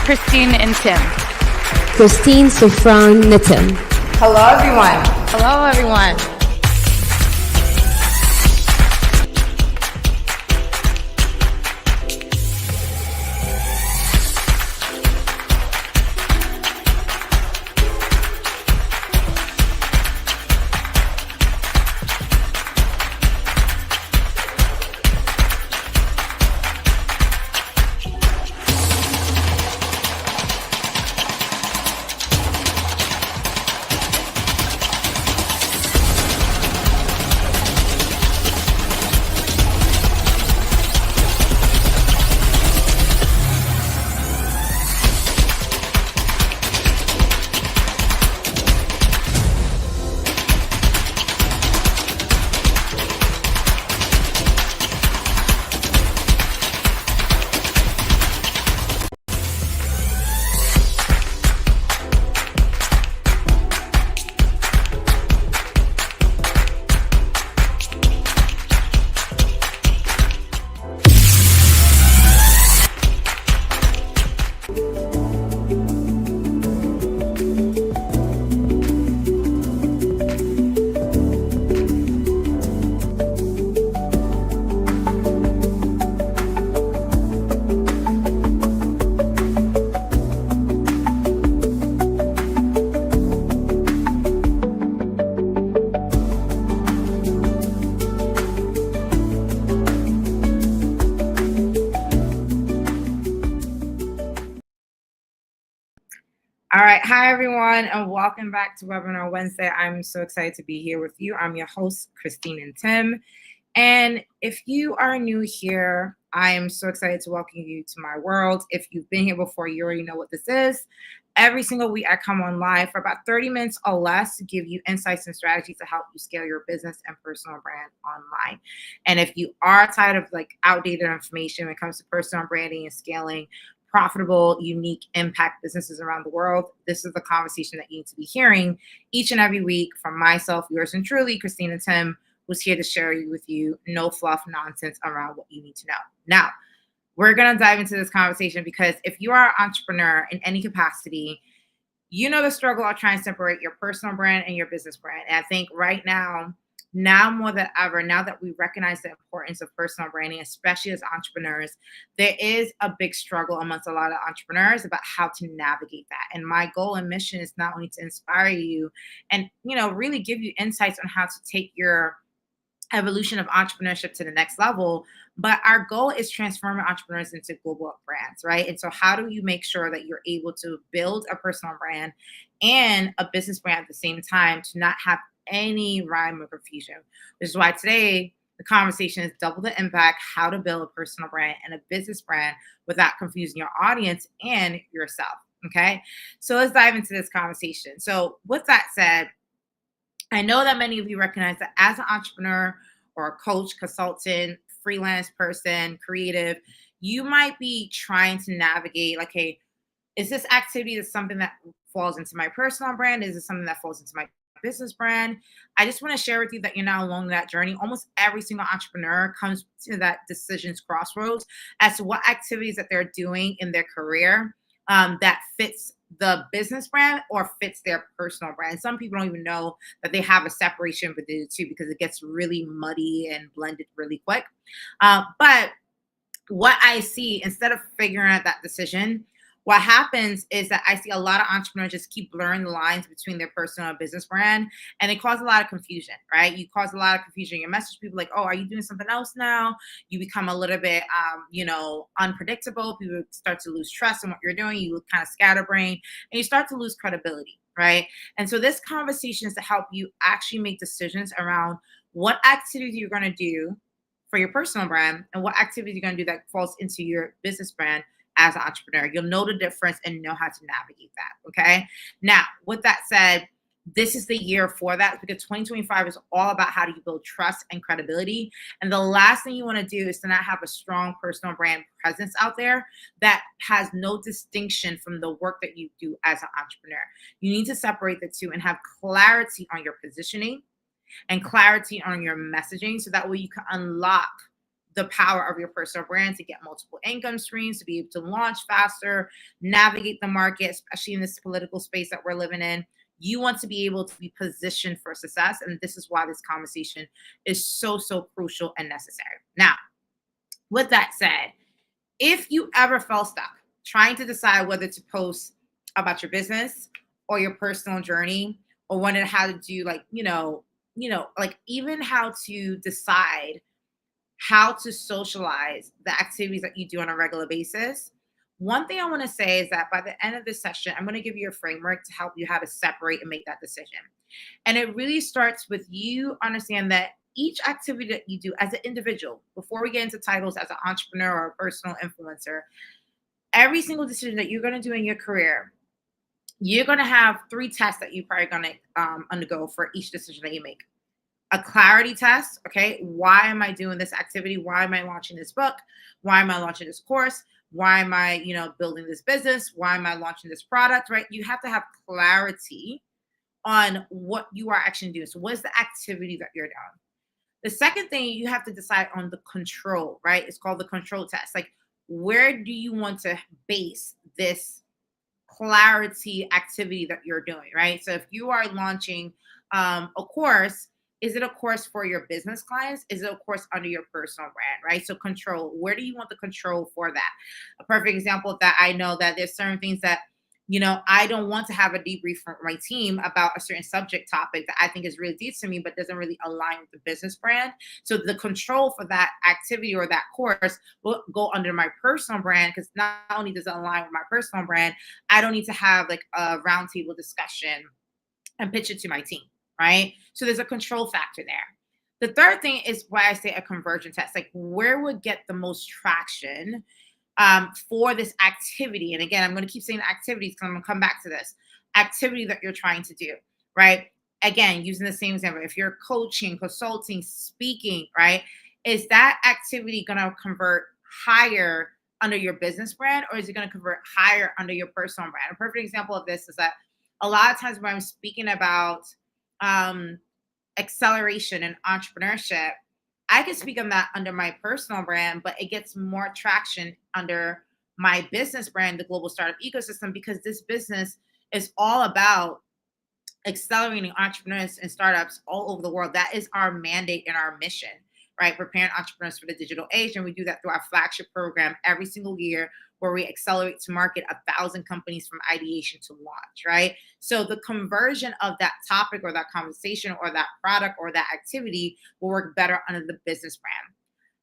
Christine and Tim. Christine, Sofran, Nitin. Hello, everyone. Hello, everyone. All right. Hi, everyone, and welcome back to Webinar Wednesday. I'm so excited to be here with you. I'm your host, Christine and Tim. And if you are new here, I am so excited to welcome you to my world. If you've been here before, you already know what this is. Every single week, I come on live for about 30 minutes or less to give you insights and strategies to help you scale your business and personal brand online. And if you are tired of like outdated information when it comes to personal branding and scaling profitable, unique impact businesses around the world, this is the conversation that you need to be hearing each and every week from myself, yours and truly, Christine and Tim, who's here to share with you no fluff nonsense around what you need to know. Now, we're going to dive into this conversation because if you are an entrepreneur in any capacity, you know the struggle of trying to separate your personal brand and your business brand. And I think right now more than ever, now that we recognize the importance of personal branding, especially as entrepreneurs, there is a big struggle amongst a lot of entrepreneurs about how to navigate that. And my goal and mission is not only to inspire you and, really give you insights on how to take your evolution of entrepreneurship to the next level, but our goal is transforming entrepreneurs into global brands, right? And so how do you make sure that you're able to build a personal brand and a business brand at the same time to not have any rhyme or confusion? Which is why today the conversation is double the impact, how to build a personal brand and a business brand without confusing your audience and yourself. Okay, so let's dive into this conversation. So with that said, I know that many of you recognize that as an entrepreneur or a coach, consultant, freelance person, creative, you might be trying to navigate like, hey, is this activity something that falls into my personal brand? Is it something that falls into my business brand? I just want to share with you that you're not along that journey. Almost every single entrepreneur comes to that decisions crossroads as to what activities that they're doing in their career that fits the business brand or fits their personal brand. Some people don't even know that they have a separation between the two because it gets really muddy and blended really quick. But what I see, instead of figuring out that decision, what happens is that I see a lot of entrepreneurs just keep blurring the lines between their personal and business brand, and it causes a lot of confusion, right? You cause a lot of confusion. You message people like, oh, are you doing something else now? You become a little bit, unpredictable. People start to lose trust in what you're doing. You look kind of scatterbrained, and you start to lose credibility, right? And so this conversation is to help you actually make decisions around what activities you're going to do for your personal brand and what activities you're going to do that falls into your business brand. As an entrepreneur, you'll know the difference and know how to navigate that. Okay. Now, with that said, this is the year for that, because 2025 is all about how do you build trust and credibility. And the last thing you want to do is to not have a strong personal brand presence out there that has no distinction from the work that you do as an entrepreneur. You need to separate the two and have clarity on your positioning and clarity on your messaging, so that way you can unlock the power of your personal brand to get multiple income streams, to be able to launch faster, navigate the market, especially in this political space that we're living in. You want to be able to be positioned for success. And this is why this conversation is so, so crucial and necessary. Now, with that said, if you ever felt stuck trying to decide whether to post about your business or your personal journey, or wondering how to do like even how to decide how to socialize the activities that you do on a regular basis, one thing I want to say is that by the end of this session, I'm going to give you a framework to help you how to separate and make that decision. And it really starts with you understand that each activity that you do as an individual, before we get into titles as an entrepreneur or a personal influencer, every single decision that you're going to do in your career, you're going to have 3 tests that you're probably going to undergo for each decision that you make. A clarity test. Okay. Why am I doing this activity? Why am I launching this book? Why am I launching this course? Why am I, building this business? Why am I launching this product? Right. You have to have clarity on what you are actually doing. So what is the activity that you're doing? The second thing, you have to decide on the control, right? It's called the control test. Like, where do you want to base this clarity activity that you're doing, right? So if you are launching a course, is it a course for your business clients? Is it a course under your personal brand, right? So control, where do you want the control for that? A perfect example of that, I know that there's certain things that, I don't want to have a debrief from my team about a certain subject topic that I think is really deep to me, but doesn't really align with the business brand. So the control for that activity or that course will go under my personal brand, because not only does it align with my personal brand, I don't need to have like a roundtable discussion and pitch it to my team, right? So there's a control factor there. The third thing is why I say a conversion test, like where would get the most traction for this activity. And again, I'm going to keep saying activities because I'm going to come back to this activity that you're trying to do, right? Again, using the same example, if you're coaching, consulting, speaking, right? Is that activity going to convert higher under your business brand, or is it going to convert higher under your personal brand? A perfect example of this is that a lot of times when I'm speaking about acceleration and entrepreneurship, I can speak on that under my personal brand, but it gets more traction under my business brand, the global startup ecosystem, because this business is all about accelerating entrepreneurs and startups all over the world. That is our mandate and our mission, right? Preparing entrepreneurs for the digital age. And we do that through our flagship program every single year, where we accelerate to market 1,000 companies from ideation to launch, right? So the conversion of that topic or that conversation or that product or that activity will work better under the business brand.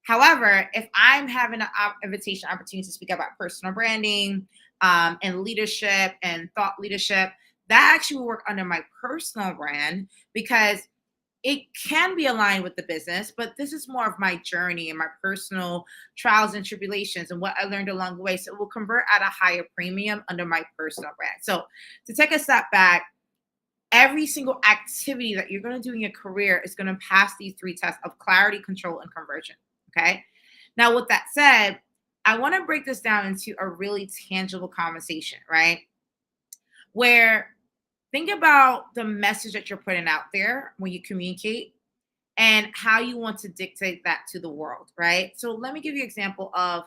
However, if I'm having an invitation opportunity to speak about personal branding and leadership and thought leadership, that actually will work under my personal brand, because it can be aligned with the business, but this is more of my journey and my personal trials and tribulations and what I learned along the way. So it will convert at a higher premium under my personal brand. So to take a step back, every single activity that you're going to do in your career is going to pass these 3 tests of clarity, control, and conversion. Okay. Now, with that said, I want to break this down into a really tangible conversation, right? Where think about the message that you're putting out there when you communicate and how you want to dictate that to the world, right? So let me give you an example of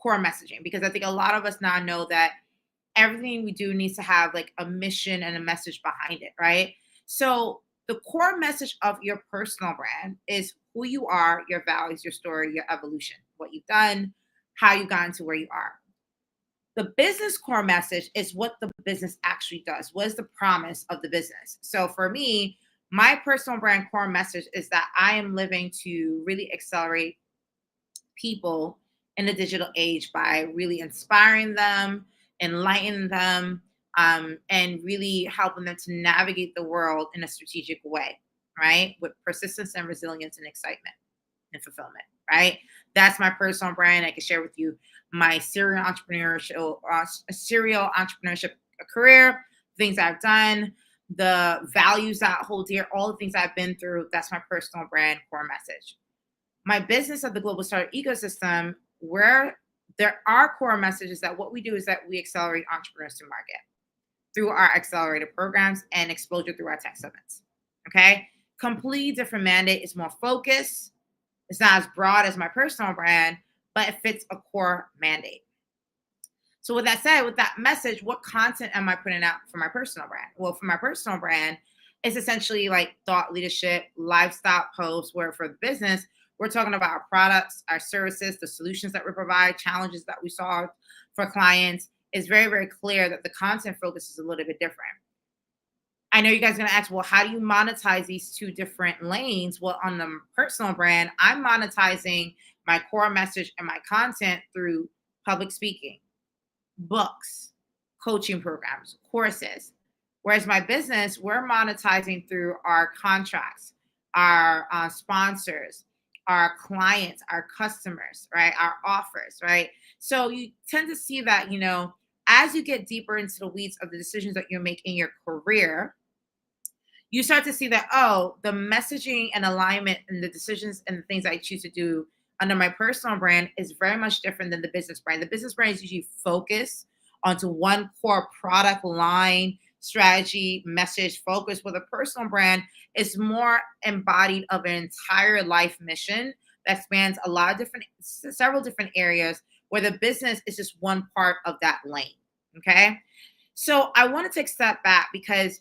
core messaging, because I think a lot of us now know that everything we do needs to have like a mission and a message behind it, right? So the core message of your personal brand is who you are, your values, your story, your evolution, what you've done, how you got to where you are. The business core message is what the business actually does. What is the promise of the business? So for me, my personal brand core message is that I am living to really accelerate people in the digital age by really inspiring them, enlightening them, and really helping them to navigate the world in a strategic way, right? With persistence and resilience and excitement and fulfillment, right? That's my personal brand. I can share with you my serial entrepreneurship career, things I've done, the values that I hold dear, all the things I've been through. That's my personal brand core message. My business of the Global Startup Ecosystem, where there are core messages that what we do is that we accelerate entrepreneurs to market through our accelerated programs and exposure through our tech summits. Okay. Completely different mandate. It's more focused. It's not as broad as my personal brand, but it fits a core mandate. So with that said, with that message, what content am I putting out for my personal brand? Well, for my personal brand, it's essentially like thought leadership, lifestyle posts, where for the business, we're talking about our products, our services, the solutions that we provide, challenges that we solve for clients. It's very, very clear that the content focus is a little bit different. I know you guys are going to ask, well, how do you monetize these two different lanes? Well, on the personal brand, I'm monetizing my core message and my content through public speaking, books, coaching programs, courses. Whereas my business, we're monetizing through our contracts, our sponsors, our clients, our customers, right? Our offers, right? So you tend to see that, as you get deeper into the weeds of the decisions that you make in your career, you start to see that, oh, the messaging and alignment and the decisions and the things I choose to do under my personal brand is very much different than the business brand. The business brand is usually focused onto one core product line, strategy, message, focus, where the personal brand is more embodied of an entire life mission that spans several different areas, where the business is just one part of that lane. Okay. So I want to take a step back, because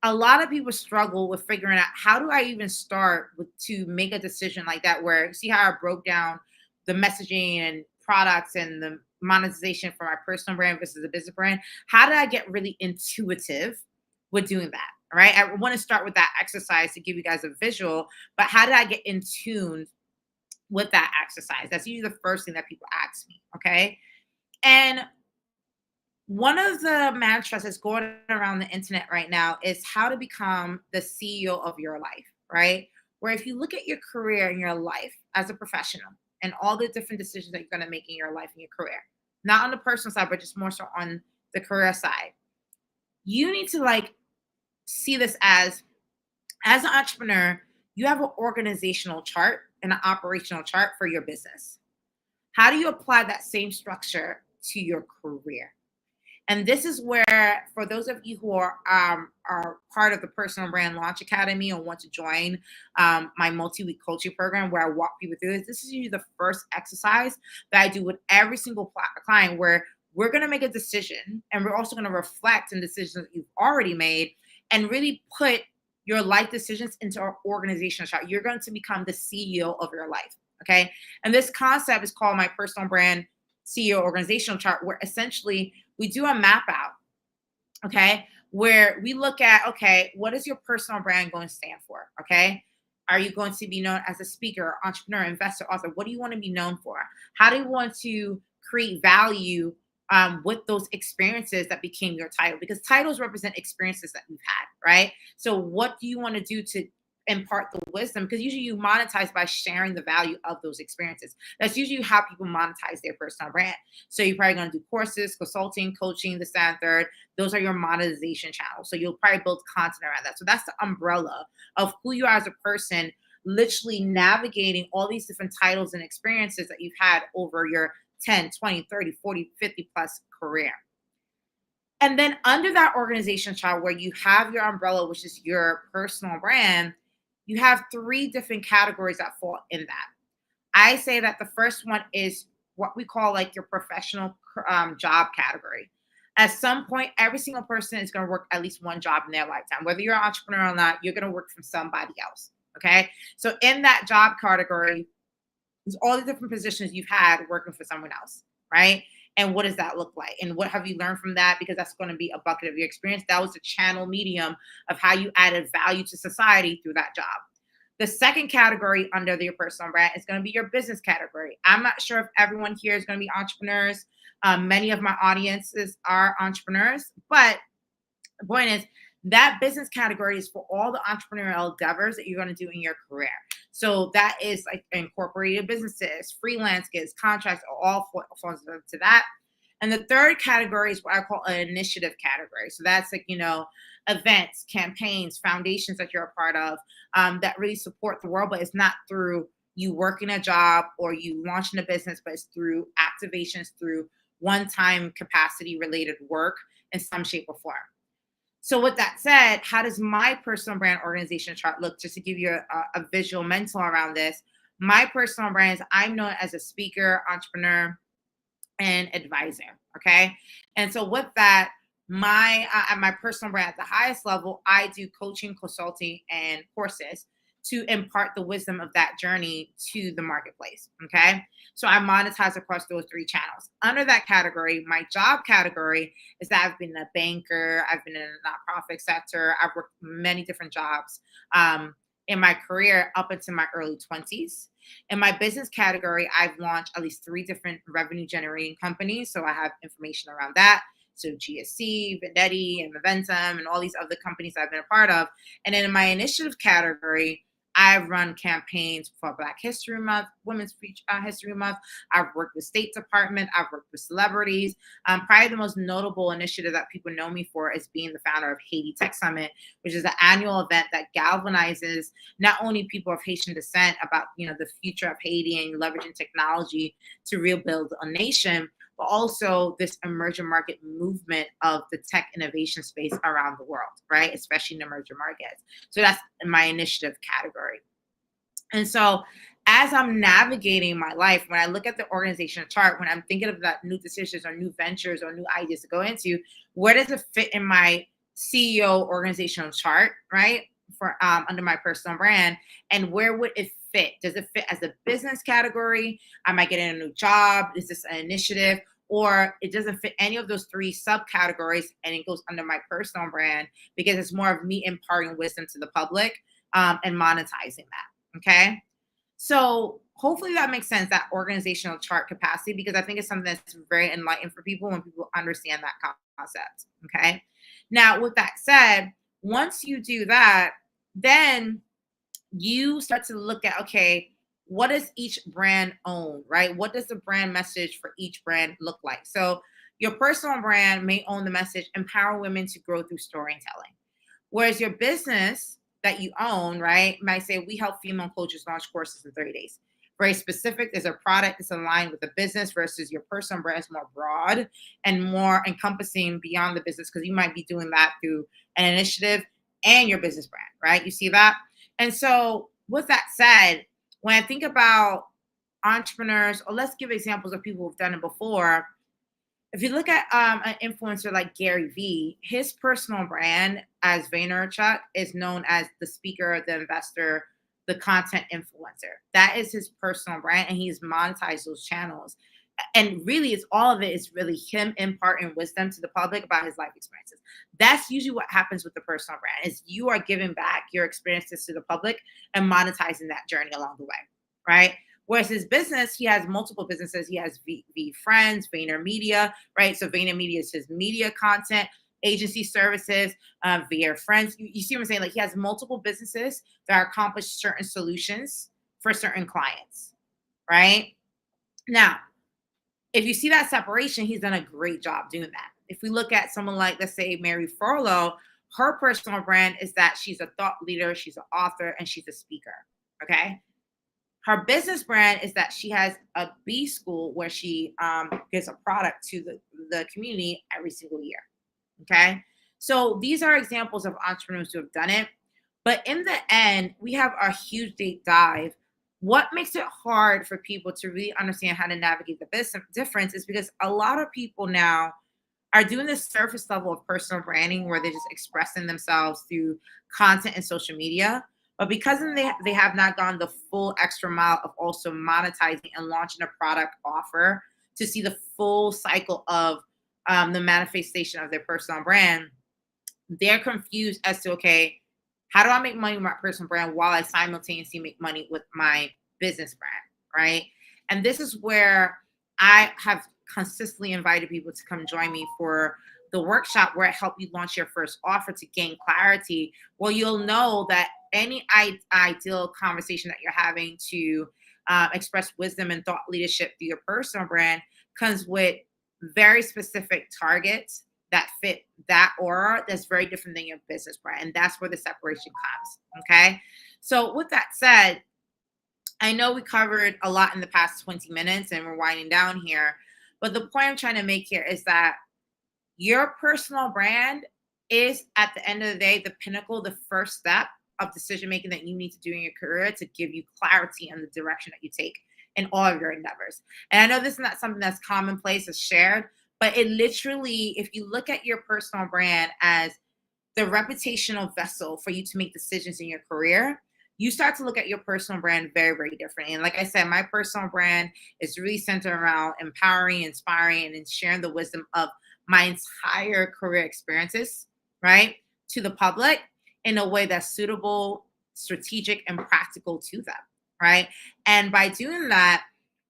a lot of people struggle with figuring out, how do I even start to make a decision like that, where see how I broke down the messaging and products and the monetization for my personal brand versus the business brand. How did I get really intuitive with doing that? Right. I want to start with that exercise to give you guys a visual, but how did I get in tune with that exercise? That's usually the first thing that people ask me. Okay. And one of the mantras that's going around the internet right now is how to become the CEO of your life, right? Where if you look at your career and your life as a professional and all the different decisions that you're going to make in your life and your career, not on the personal side, but just more so on the career side, you need to see this as an entrepreneur, you have an organizational chart and an operational chart for your business. How do you apply that same structure to your career? And this is where, for those of you who are part of the Personal Brand Launch Academy or want to join my multi-week coaching program where I walk people through this is usually the first exercise that I do with every single client, where we're going to make a decision and we're also going to reflect on decisions that you've already made and really put your life decisions into our organizational chart. You're going to become the CEO of your life. Okay. And this concept is called my Personal Brand CEO organizational chart, where essentially we do a map out, okay, where we look at, okay, what is your personal brand going to stand for? Okay. Are you going to be known as a speaker, entrepreneur, investor, author? What do you want to be known for? How do you want to create value with those experiences that became your title? Because titles represent experiences that you've had, right? So what do you want to do to impart the wisdom? Because usually you monetize by sharing the value of those experiences. That's usually how people monetize their personal brand. So you're probably going to do courses, consulting, coaching, this, that, and third. Those are your monetization channels. So you'll probably build content around that. So that's the umbrella of who you are as a person, literally navigating all these different titles and experiences that you've had over your 10, 20, 30, 40, 50 plus career. And then under that organization chart, where you have your umbrella, which is your personal brand, you have three different categories that fall in that. I say that the first one is what we call your professional job category. At some point, every single person is going to work at least one job in their lifetime. Whether you're an entrepreneur or not, you're going to work for somebody else. Okay. So in that job category, there's all the different positions you've had working for someone else, right? And what does that look like? And what have you learned from that? Because that's going to be a bucket of your experience. That was the channel medium of how you added value to society through that job. The second category under your personal brand is going to be your business category. I'm not sure if everyone here is going to be entrepreneurs. Many of my audiences are entrepreneurs, but the point is that business category is for all the entrepreneurial endeavors that you're going to do in your career. So that is incorporated businesses, freelance gigs, contracts, all falls into that. And the third category is what I call an initiative category. So that's like, events, campaigns, foundations that you're a part of that really support the world, but it's not through you working a job or you launching a business, but it's through activations, through one-time capacity related work in some shape or form. So with that said, how does my personal brand organization chart look? Just to give you a visual mental around this, my personal brands, I'm known as a speaker, entrepreneur, and advisor. Okay. And so with that, my personal brand at the highest level, I do coaching, consulting, and courses to impart the wisdom of that journey to the marketplace. Okay. So I monetize across those three channels. Under that category, my job category is that I've been a banker, I've been in the nonprofit sector, I've worked many different jobs in my career up into my early 20s. In my business category, I've launched at least 3 different revenue generating companies. So I have information around that. So GSC, Vendetti, and Momentum, and all these other companies I've been a part of. And then in my initiative category, I've run campaigns for Black History Month, Women's History Month. I've worked with State Department. I've worked with celebrities. Probably the most notable initiative that people know me for is being the founder of Haiti Tech Summit, which is an annual event that galvanizes not only people of Haitian descent about the future of Haiti and leveraging technology to rebuild a nation, but also this emerging market movement of the tech innovation space around the world, right? Especially in emerging markets. So that's my initiative category. And so as I'm navigating my life, when I look at the organization chart, when I'm thinking about new decisions or new ventures or new ideas to go into, where does it fit in my CEO organizational chart, right? For under my personal brand, and where would it fit? Does it fit as a business category? Am I getting a new job? Is this an initiative? Or it doesn't fit any of those 3 subcategories and it goes under my personal brand because it's more of me imparting wisdom to the public and monetizing that. Okay. So hopefully that makes sense, that organizational chart capacity, because I think it's something that's very enlightening for people when people understand that concept. Okay. Now, with that said, once you do that, then you start to look at, okay, what does each brand own, right? What does the brand message for each brand look like? So your personal brand may own the message, empower women to grow through storytelling. Whereas your business that you own, right, might say, we help female coaches launch courses in 30 days. Very specific. There's a product that's aligned with the business versus your personal brand is more broad and more encompassing beyond the business because you might be doing that through an initiative and your business brand, right? You see that? And so with that said, when I think about entrepreneurs, or let's give examples of people who've done it before. If you look at an influencer like Gary Vee, his personal brand as Vaynerchuk is known as the speaker, the investor, the content influencer. That is his personal brand, and he's monetized those channels. And really, it's all of it is really him imparting wisdom to the public about his life experiences. That's usually what happens with the personal brand is you are giving back your experiences to the public and monetizing that journey along the way, right? Whereas his business, he has multiple businesses. He has V Friends, VaynerMedia, right? So VaynerMedia is his media content, agency services, via Friends. You see what I'm saying? Like he has multiple businesses that accomplish certain solutions for certain clients, right? Now, if you see that separation, he's done a great job doing that. If we look at someone like, let's say, Mary Furlow, her personal brand is that she's a thought leader, she's an author, and she's a speaker. Okay. Her business brand is that she has a B school where she gives a product to the community every single year. Okay. So these are examples of entrepreneurs who have done it. But in the end, we have a huge deep dive. What makes it hard for people to really understand how to navigate the business difference is because a lot of people now are doing this surface level of personal branding where they're just expressing themselves through content and social media. But because they have not gone the full extra mile of also monetizing and launching a product offer to see the full cycle of the manifestation of their personal brand, they're confused as to, okay, how do I make money with my personal brand while I simultaneously make money with my business brand, right? And this is where I have consistently invited people to come join me for the workshop where I help you launch your first offer to gain clarity. Well, you'll know that any ideal conversation that you're having to express wisdom and thought leadership through your personal brand comes with very specific targets that fit that aura that's very different than your business brand. And that's where the separation comes. Okay. So with that said, I know we covered a lot in the past 20 minutes and we're winding down here. But the point I'm trying to make here is that your personal brand is, at the end of the day, the pinnacle, the first step of decision making that you need to do in your career to give you clarity on the direction that you take in all of your endeavors. And I know this is not something that's commonplace, it's shared, but it literally, if you look at your personal brand as the reputational vessel for you to make decisions in your career, you start to look at your personal brand very, very differently. And like I said, my personal brand is really centered around empowering, inspiring, and sharing the wisdom of my entire career experiences, right, to the public in a way that's suitable, strategic, and practical to them, right? And by doing that,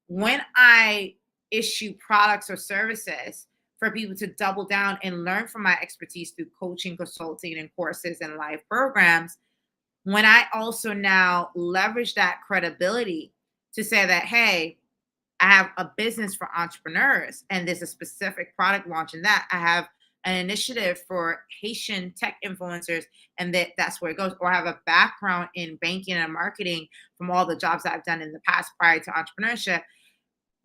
when I issue products or services for people to double down and learn from my expertise through coaching, consulting, and courses and live programs, when I also now leverage that credibility to say that, hey, I have a business for entrepreneurs and there's a specific product launch in that. I have an initiative for Haitian tech influencers and that's where it goes. Or I have a background in banking and marketing from all the jobs that I've done in the past prior to entrepreneurship.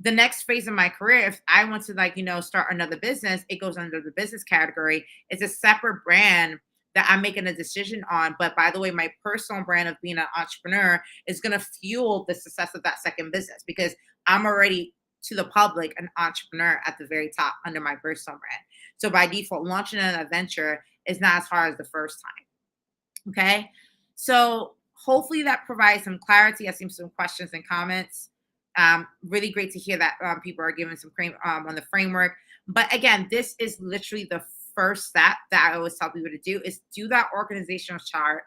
The next phase of my career, if I want to start another business, it goes under the business category. It's a separate brand that I'm making a decision on. But by the way, my personal brand of being an entrepreneur is going to fuel the success of that second business because I'm already, to the public, an entrepreneur at the very top under my personal brand. So by default, launching an adventure is not as hard as the first time. Okay. So hopefully that provides some clarity. I see some questions and comments. Really great to hear that people are giving some on the framework. But again, this is literally the first step that I always tell people to do is do that organizational chart.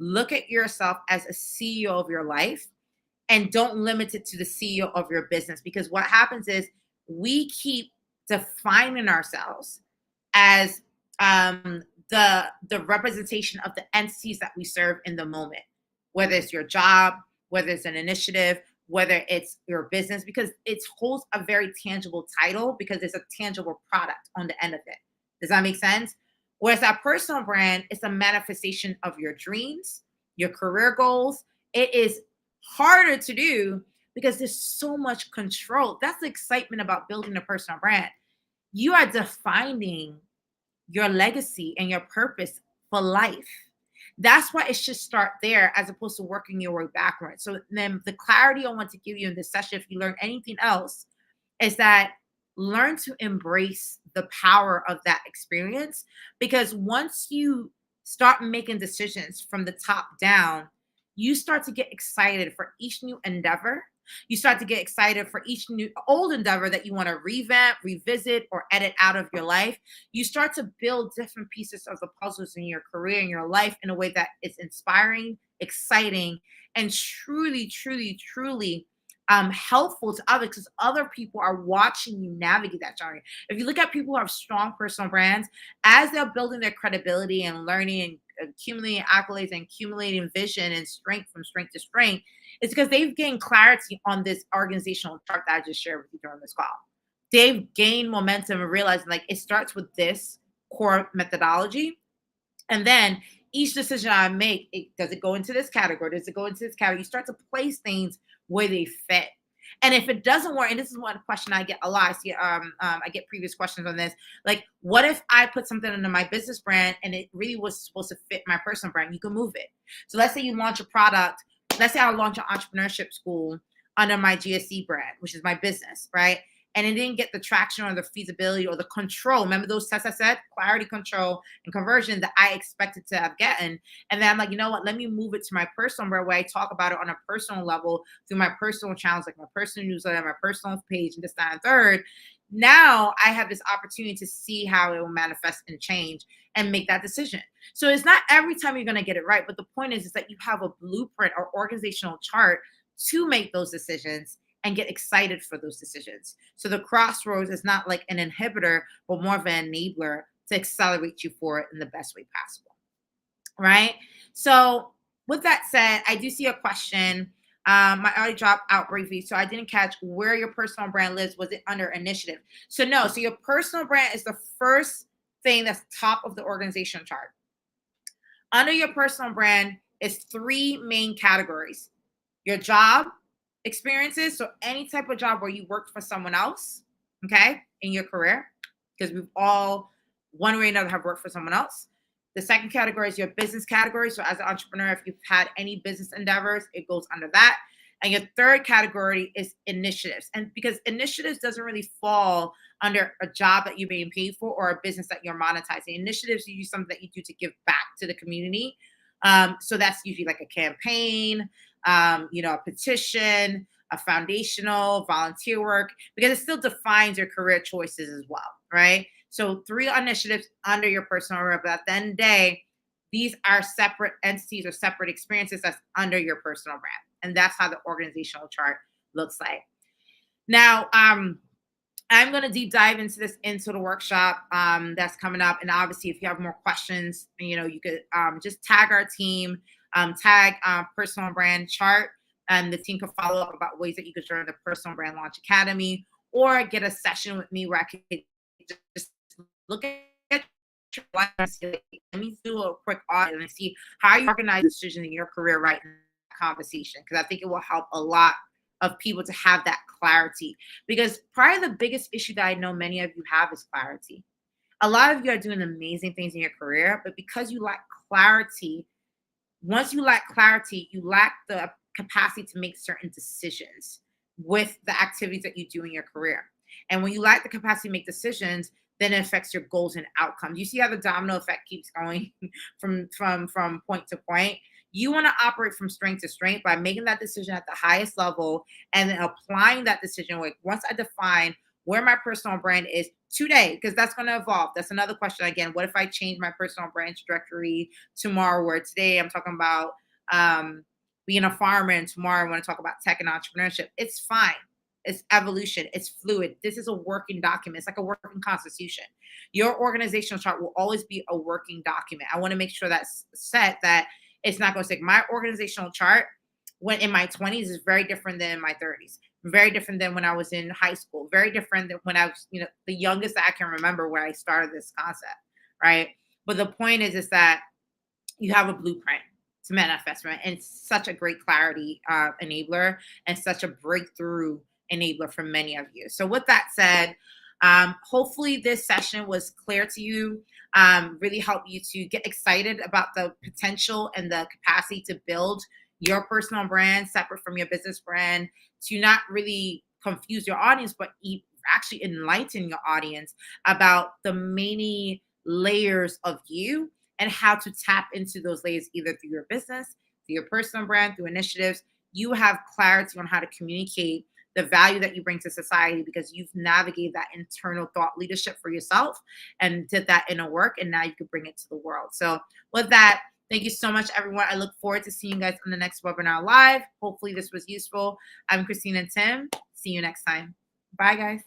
Look at yourself as a CEO of your life and don't limit it to the CEO of your business, because what happens is we keep defining ourselves as the representation of the entities that we serve in the moment, whether it's your job, whether it's an initiative, whether it's your business, because it holds a very tangible title because there's a tangible product on the end of it. Does that make sense? Whereas that personal brand is a manifestation of your dreams, your career goals. It is harder to do because there's so much control. That's the excitement about building a personal brand. You are defining your legacy and your purpose for life. That's why it should start there as opposed to working your way backwards. So then the clarity I want to give you in this session, if you learn anything else, is that learn to embrace the power of that experience. Because once you start making decisions from the top down, you start to get excited for each new endeavor. You start to get excited for each new old endeavor that you want to revamp, revisit, or edit out of your life. You start to build different pieces of the puzzles in your career and your life in a way that is inspiring, exciting, and truly, truly, truly helpful to others, because other people are watching you navigate that journey. If you look at people who have strong personal brands, as they're building their credibility and learning and accumulating accolades and accumulating vision and strength from strength to strength, it's because they've gained clarity on this organizational chart that I just shared with you during this call. They've gained momentum and realizing like it starts with this core methodology. And then each decision I make, does it go into this category? Does it go into this category? You start to place things where they fit. And if it doesn't work, and this is one question I get a lot, I get previous questions on this, like, what if I put something under my business brand and it really was supposed to fit my personal brand? You can move it. So let's say you launch a product. Let's say I launch an entrepreneurship school under my GSC brand, which is my business, right? And it didn't get the traction or the feasibility or the control. Remember those tests I said? Clarity, control, and conversion that I expected to have gotten. And then I'm like, you know what? Let me move it to my personal brand where I talk about it on a personal level through my personal channels, like my personal newsletter, my personal page, and this, that, and third. Now I have this opportunity to see how it will manifest and change and make that decision. So it's not every time you're going to get it right. But the point is that you have a blueprint or organizational chart to make those decisions and get excited for those decisions. So the crossroads is not like an inhibitor, but more of an enabler to accelerate you forward in the best way possible. Right? So with that said, I do see a question. My audio dropped out briefly, so I didn't catch where your personal brand lives. Was it under initiative? So no, so your personal brand is the first thing that's top of the organization chart. Under your personal brand is three main categories: your job experiences, so any type of job where you worked for someone else, okay, in your career, because we've all, one way or another, have worked for someone else. The second category is your business category. So as an entrepreneur, if you've had any business endeavors, it goes under that. And your third category is initiatives. And because initiatives doesn't really fall under a job that you're being paid for or a business that you're monetizing. Initiatives are usually something that you do to give back to the community. So that's usually like a campaign, a petition, a foundational, volunteer work, because it still defines your career choices as well, right? So three initiatives under your personal brand, but at the end of the day, these are separate entities or separate experiences that's under your personal brand. And that's how the organizational chart looks like. Now, I'm going to deep dive into this into the workshop that's coming up. And obviously, if you have more questions, you could just tag our team, tag personal brand chart, and the team can follow up about ways that you could join the Personal Brand Launch Academy or get a session with me where I could just look at your life and say, let me do a quick audit and see how you organize decisions in your career right in that conversation, because I think it will help a lot of people to have that clarity. Because probably the biggest issue that I know many of you have is clarity. A lot of you are doing amazing things in your career, but because you lack clarity, once you lack clarity, you lack the capacity to make certain decisions with the activities that you do in your career. And when you lack the capacity to make decisions, then it affects your goals and outcomes. You see how the domino effect keeps going from point to point. You want to operate from strength to strength by making that decision at the highest level and then applying that decision. Like, once I define where my personal brand is today, because that's going to evolve. That's another question. Again, what if I change my personal brand trajectory tomorrow, where today I'm talking about being a farmer and tomorrow I want to talk about tech and entrepreneurship? It's fine. It's evolution. It's fluid. This is a working document. It's like a working constitution. Your organizational chart will always be a working document. I want to make sure that's set, that it's not going to stick. My organizational chart when in my 20s is very different than in my 30s. Very different than when I was in high school. Very different than when I was, the youngest that I can remember where I started this concept, right? But the point is that you have a blueprint to manifest, right? And it's such a great clarity enabler and such a breakthrough enabler for many of you. So with that said, hopefully this session was clear to you, really help you to get excited about the potential and the capacity to build your personal brand separate from your business brand, to not really confuse your audience, but actually enlighten your audience about the many layers of you and how to tap into those layers, either through your business, through your personal brand, through initiatives. You have clarity on how to communicate the value that you bring to society because you've navigated that internal thought leadership for yourself and did that inner work, and now you can bring it to the world. So with that, thank you so much, everyone. I look forward to seeing you guys on the next webinar live. Hopefully this was useful. I'm Christine and Tim. See you next time. Bye, guys.